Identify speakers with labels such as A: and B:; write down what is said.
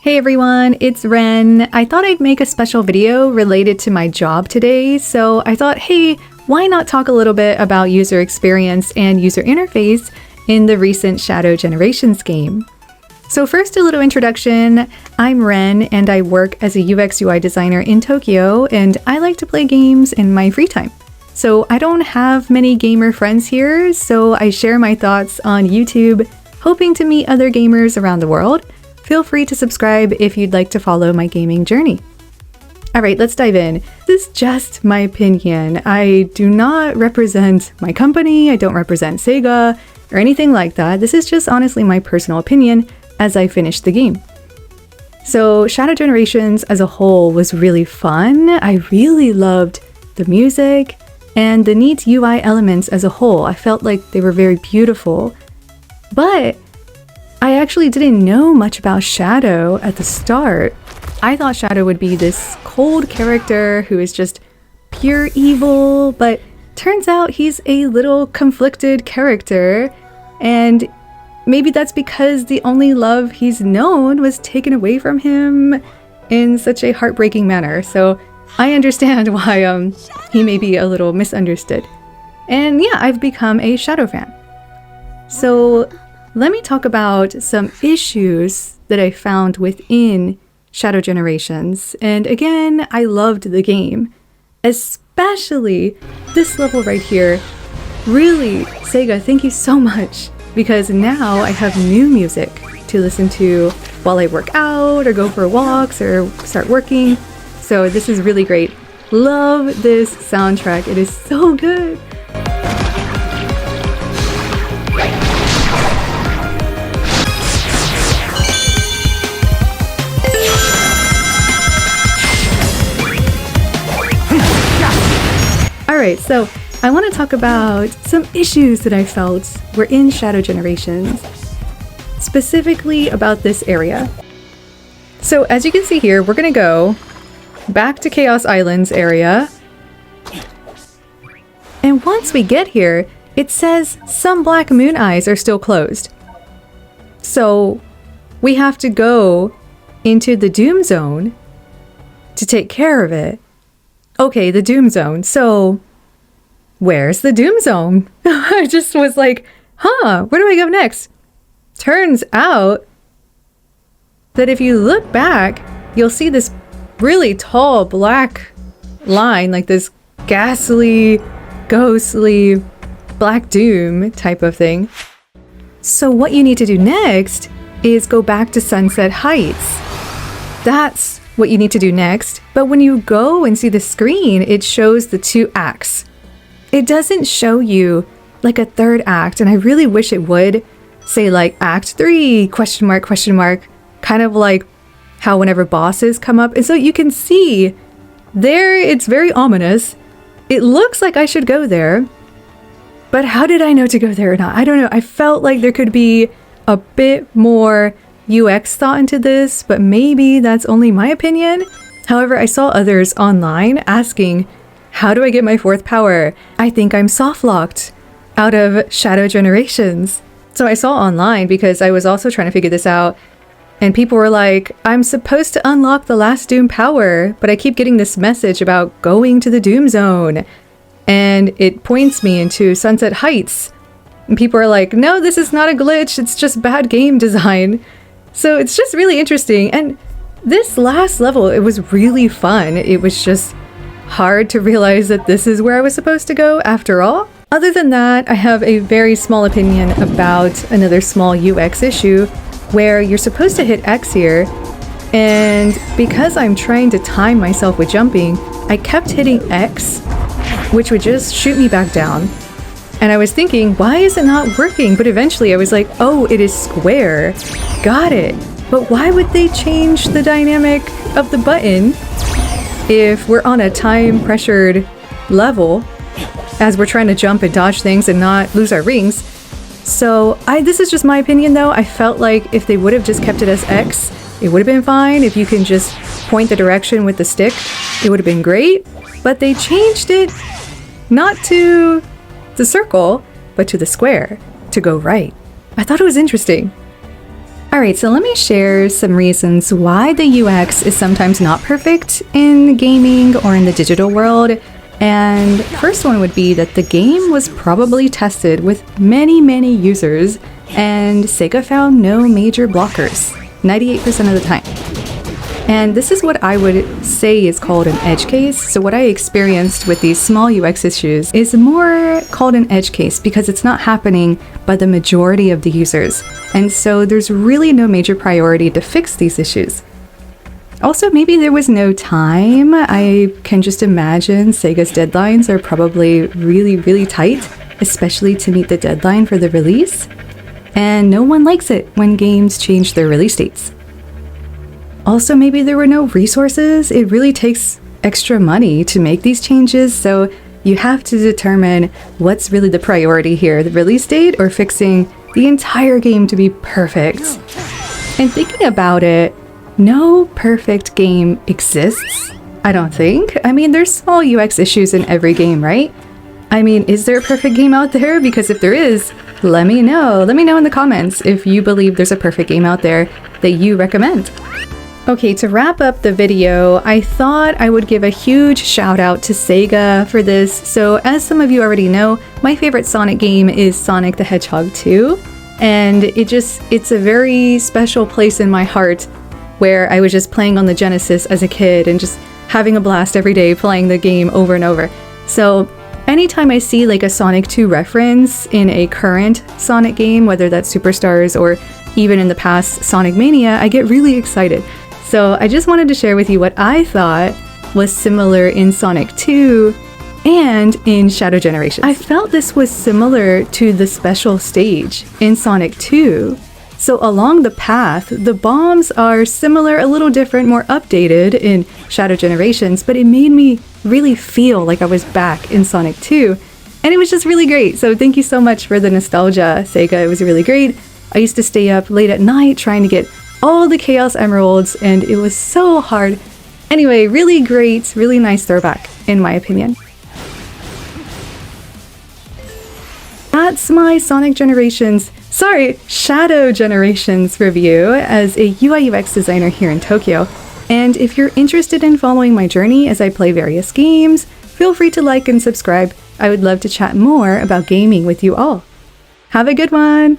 A: Hey everyone, it's Ren. I thought I'd make a special video related to my job today, so I thought, hey, why not talk a little bit about user experience and user interface in the recent Shadow Generations game. So first, a little introduction. I'm Ren and I work as a UX UI designer in Tokyo, and I like to play games in my free time. So I don't have many gamer friends here, so I share my thoughts on YouTube, hoping to meet other gamers around the world. Feel free to subscribe if you'd like to follow my gaming journey. Alright, let's dive in. This is just my opinion. I do not represent my company, I don't represent Sega, or anything like that. This is just honestly my personal opinion as I finish the game. So Shadow Generations as a whole was really fun. I really loved the music and the neat UI elements as a whole. I felt like they were very beautiful. But I actually didn't know much about Shadow at the start. I thought Shadow would be this cold character who is just pure evil, but turns out he's a little conflicted character, and maybe that's because the only love he's known was taken away from him in such a heartbreaking manner. So I understand why he may be a little misunderstood. And yeah, I've become a Shadow fan. So let me talk about some issues that I found within Shadow Generations. And again, I loved the game, especially this level right here. Really, Sega, thank you so much, because now I have new music to listen to while I work out or go for walks or start working. So this is really great. Love this soundtrack. It is so good. Alright, so I want to talk about some issues that I felt were in Shadow Generations, specifically about this area. So as you can see here, we're going to go back to Chaos Islands area. And once we get here, it says some Black Moon Eyes are still closed. So we have to go into the Doom Zone to take care of it. Okay, the Doom Zone. So where's the Doom Zone? I just was like, where do I go next? Turns out that if you look back, you'll see this really tall black line, like this ghastly, ghostly black doom type of thing. So what you need to do next is go back to Sunset Heights. That's what you need to do next. But when you go and see the screen, it shows the 2 acts. It doesn't show you like a third act, and I really wish it would say like Act 3, question mark, kind of like how whenever bosses come up. And so you can see there, it's very ominous. It looks like I should go there, but how did I know to go there or not? I don't know. I felt like there could be a bit more UX thought into this, but maybe that's only my opinion. However, I saw others online asking, how do I get my 4th power? I think I'm soft locked out of Shadow Generations. So I saw online, because I was also trying to figure this out, and people were like, I'm supposed to unlock the last Doom power, but I keep getting this message about going to the Doom Zone, and it points me into Sunset Heights. And people are like, no, this is not a glitch, it's just bad game design. So it's just really interesting. And this last level, it was really fun. It was just hard to realize that this is where I was supposed to go after all. Other than that, I have a very small opinion about another small UX issue where you're supposed to hit X here, and because I'm trying to time myself with jumping, I kept hitting X, which would just shoot me back down. And I was thinking, why is it not working? But eventually I was like, oh, it is square. Got it. But why would they change the dynamic of the button if we're on a time-pressured level as we're trying to jump and dodge things and not lose our rings? So this is just my opinion though. I felt like if they would have just kept it as X, it would have been fine. If you can just point the direction with the stick, it would have been great. But they changed it not to the circle, but to the square, to go right. I thought it was interesting. Alright, so let me share some reasons why the UX is sometimes not perfect in gaming or in the digital world. And first one would be that the game was probably tested with many users, and Sega found no major blockers 98% of the time. And this is what I would say is called an edge case. So what I experienced with these small UX issues is more called an edge case because it's not happening by the majority of the users. And so there's really no major priority to fix these issues. Also, maybe there was no time. I can just imagine Sega's deadlines are probably really tight, especially to meet the deadline for the release. And no one likes it when games change their release dates. Also, maybe there were no resources. It really takes extra money to make these changes, so you have to determine what's really the priority here, the release date or fixing the entire game to be perfect. And thinking about it, no perfect game exists, I don't think. I mean, there's small UX issues in every game, right? I mean, is there a perfect game out there? Because if there is, let me know. Let me know in the comments if you believe there's a perfect game out there that you recommend. Okay, to wrap up the video, I thought I would give a huge shout out to Sega for this. So as some of you already know, my favorite Sonic game is Sonic the Hedgehog 2. And it's a very special place in my heart where I was just playing on the Genesis as a kid and just having a blast every day playing the game over and over. So anytime I see like a Sonic 2 reference in a current Sonic game, whether that's Superstars or even in the past Sonic Mania, I get really excited. So I just wanted to share with you what I thought was similar in Sonic 2 and in Shadow Generation. I felt this was similar to the special stage in Sonic 2. So along the path, the bombs are similar, a little different, more updated in Shadow Generations, but it made me really feel like I was back in Sonic 2. And it was just really great. So thank you so much for the nostalgia, Sega. It was really great. I used to stay up late at night trying to get all the Chaos Emeralds, and it was so hard. Anyway, really great, really nice throwback, in my opinion. That's my Shadow Generations review as a UI UX designer here in Tokyo. And if you're interested in following my journey as I play various games, feel free to like and subscribe. I would love to chat more about gaming with you all. Have a good one!